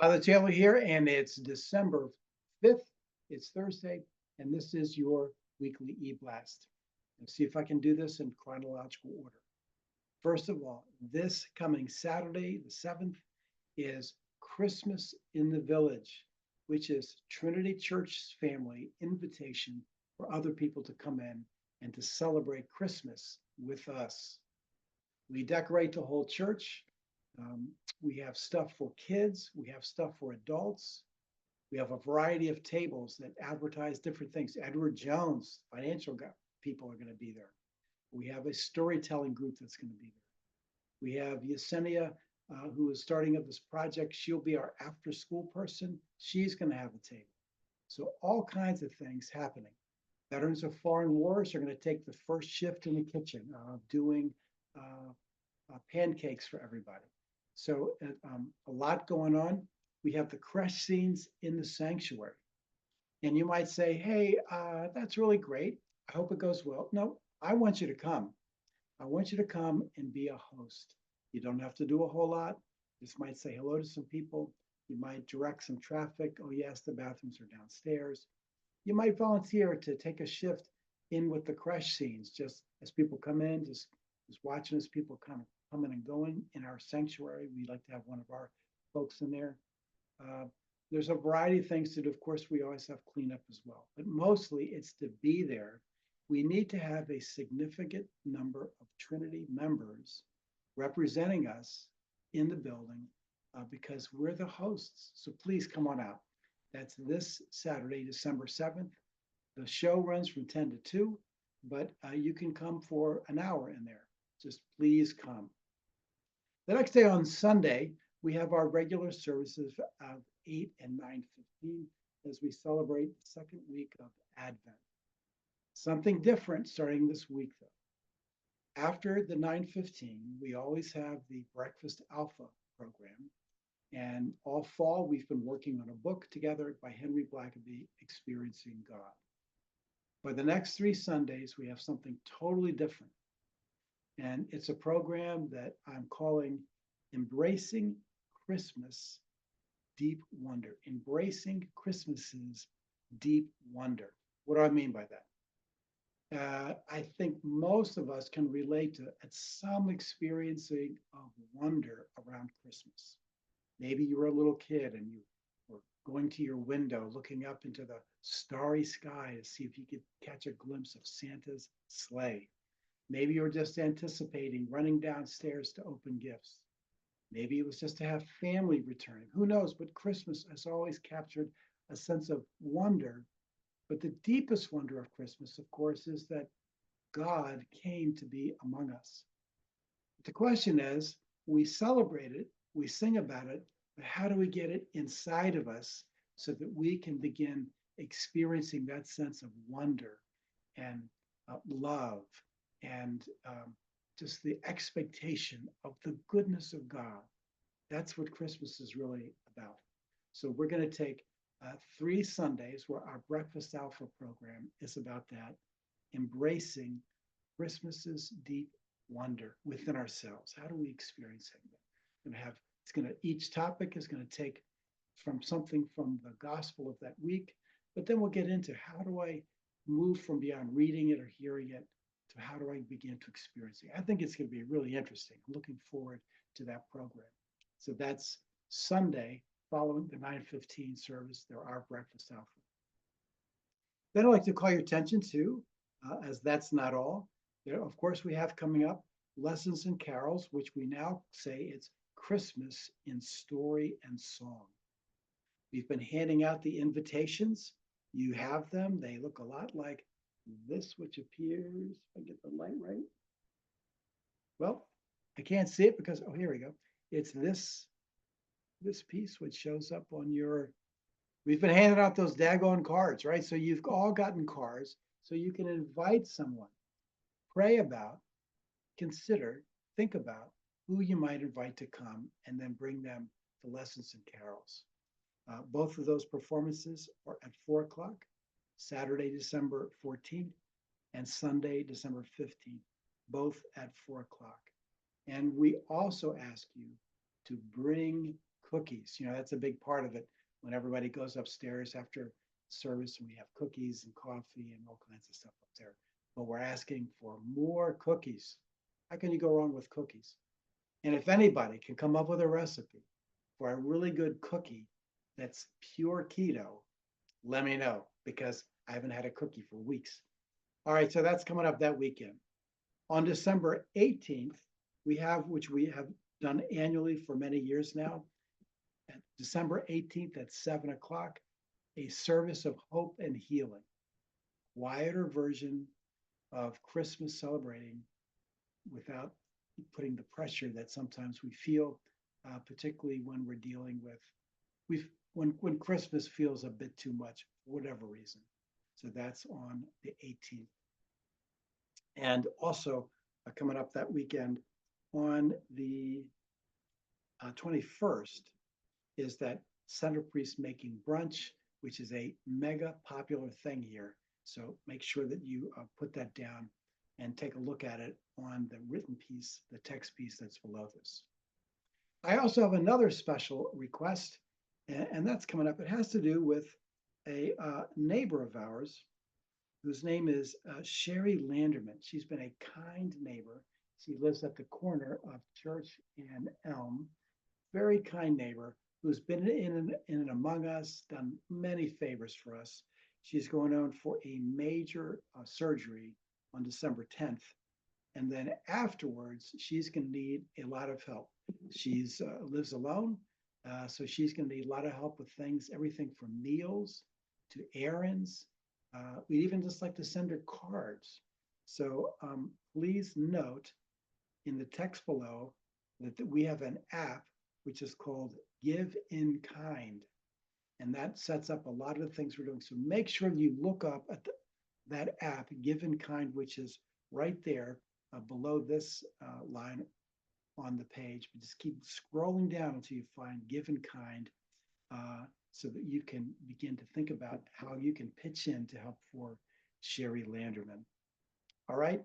Father Taylor here, and it's December 5th. It's Thursday, and this is your weekly eBlast. Let's see if I can do this in chronological order. First of all, this coming Saturday, the 7th, is Christmas in the Village, which is Trinity Church's family invitation for other people to come in and to celebrate Christmas with us. We decorate the whole church. Um, we have stuff for kids. We have stuff for adults. We have a variety of tables that advertise different things. Edward Jones, financial people are going to be there. We have a storytelling group that's going to be there. We have Yesenia, who is starting up this project. She'll be our after school person. She's going to have a table. So all kinds of things happening. Veterans of foreign wars are going to take the first shift in the kitchen, doing pancakes for everybody. So a lot going on. We have the crush scenes in the sanctuary. And you might say, hey, that's really great. I hope it goes well. No, I want you to come. I want you to come and be a host. You don't have to do a whole lot. You just might say hello to some people. You might direct some traffic. Oh, yes, the bathrooms are downstairs. You might volunteer to take a shift in with the crush scenes, just as people come in, just watching as people kind of coming and going in our sanctuary. We like to have one of our folks in there. Uh, there's a variety of things to do. Of course, we always have cleanup as well, but mostly it's to be there. We need to have a significant number of Trinity members representing us in the building because we're the hosts. So please come on out. That's this Saturday, December 7th. The show runs from 10 to 2, but you can come for an hour in there. Just please come. The next day on Sunday, we have our regular services of 8 and 9:15 as we celebrate the second week of Advent. Something different starting this week, though. After the 9:15, we always have the Breakfast Alpha program. And all fall, we've been working on a book together by Henry Blackaby, Experiencing God. For the next 3 Sundays, we have something totally different. And it's a program that I'm calling Embracing Christmas Deep Wonder. Embracing Christmas's Deep Wonder. What do I mean by that? I think most of us can relate to at some experiencing of wonder around Christmas. Maybe you were a little kid and you were going to your window, looking up into the starry sky to see if you could catch a glimpse of Santa's sleigh. Maybe you were just anticipating running downstairs to open gifts. Maybe it was just to have family returning. Who knows? But Christmas has always captured a sense of wonder. But the deepest wonder of Christmas, of course, is that God came to be among us. The question is, we celebrate it, we sing about it, but how do we get it inside of us so that we can begin experiencing that sense of wonder and love and just the expectation of the goodness of God? That's what Christmas is really about. So we're going to take 3 Sundays where our Breakfast Alpha program is about that, embracing Christmas's deep wonder within ourselves. How do we experience it? Each topic is going to take from something from the gospel of that week, but then we'll get into how do I move from beyond reading it or hearing it to how do I begin to experience it. I think it's going to be really interesting. I'm looking forward to that program. So that's Sunday following the 9:15 service. There are Breakfast Alpha. Then I'd like to call your attention to, as that's not all, of course, we have coming up Lessons and Carols, which we now say it's Christmas in Story and Song. We've been handing out the invitations. You have them. They look a lot like this, which appears, if I get the light right. Well, I can't see it because, oh, here we go. It's this piece which shows up on your, we've been handing out those daggone cards, right? So you've all gotten cards, so you can invite someone, pray about, consider, think about who you might invite to come, and then bring them to Lessons and Carols. Both of those performances are at 4 o'clock, Saturday, December 14th, and Sunday, December 15th, both at 4 o'clock. And we also ask you to bring cookies. That's a big part of it when everybody goes upstairs after service and we have cookies and coffee and all kinds of stuff up there. But we're asking for more cookies. How can you go wrong with cookies? And if anybody can come up with a recipe for a really good cookie that's pure keto, let me know because I haven't had a cookie for weeks. All right, so that's coming up that weekend. On December 18th, we have, which we have done annually for many years now, at December 18th at 7 o'clock, a service of hope and healing, quieter version of Christmas celebrating without putting the pressure that sometimes we feel, particularly when we're dealing with, when Christmas feels a bit too much, for whatever reason. So that's on the 18th. And also coming up that weekend on the 21st is that centerpiece making brunch, which is a mega popular thing here. So make sure that you put that down and take a look at it on the written piece, the text piece that's below this. I also have another special request, and that's coming up. It has to do with a neighbor of ours whose name is Sherry Landerman. She's been a kind neighbor. She lives at the corner of Church and Elm. Very kind neighbor who's been in and among us, done many favors for us. She's going on for a major surgery on December 10th. And then afterwards, she's going to need a lot of help. She's lives alone, so she's going to need a lot of help with things, everything from meals to errands. We'd even just like to send her cards. So please note in the text below that we have an app which is called Give in Kind. And that sets up a lot of the things we're doing. So make sure you look up at that app, Give in Kind, which is right there below this line on the page. But just keep scrolling down until you find Give in Kind so that you can begin to think about how you can pitch in to help for Sherry Landerman. All right.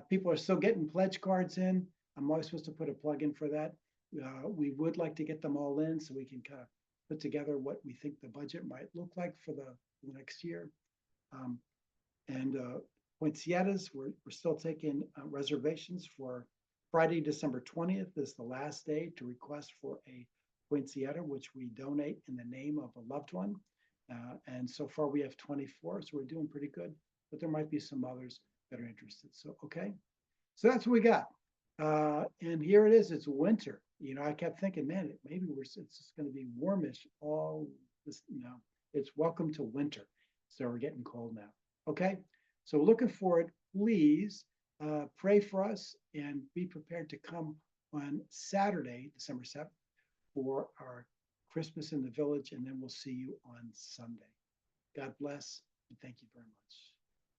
People are still getting pledge cards in. I'm always supposed to put a plug in for that. We would like to get them all in so we can kind of put together what we think the budget might look like for the next year. And Poinciatas, we're still taking reservations for Friday, December 20th is the last day to request for a poinsettia, which we donate in the name of a loved one. And so far we have 24, so we're doing pretty good, but there might be some others that are interested. So, okay. So that's what we got. And here it is, it's winter. I kept thinking, man, maybe it's just going to be warmish all this, it's welcome to winter. So we're getting cold now. Okay. So looking forward, please pray for us and be prepared to come on Saturday, December 7th, for our Christmas in the Village, and then we'll see you on Sunday. God bless, and thank you very much.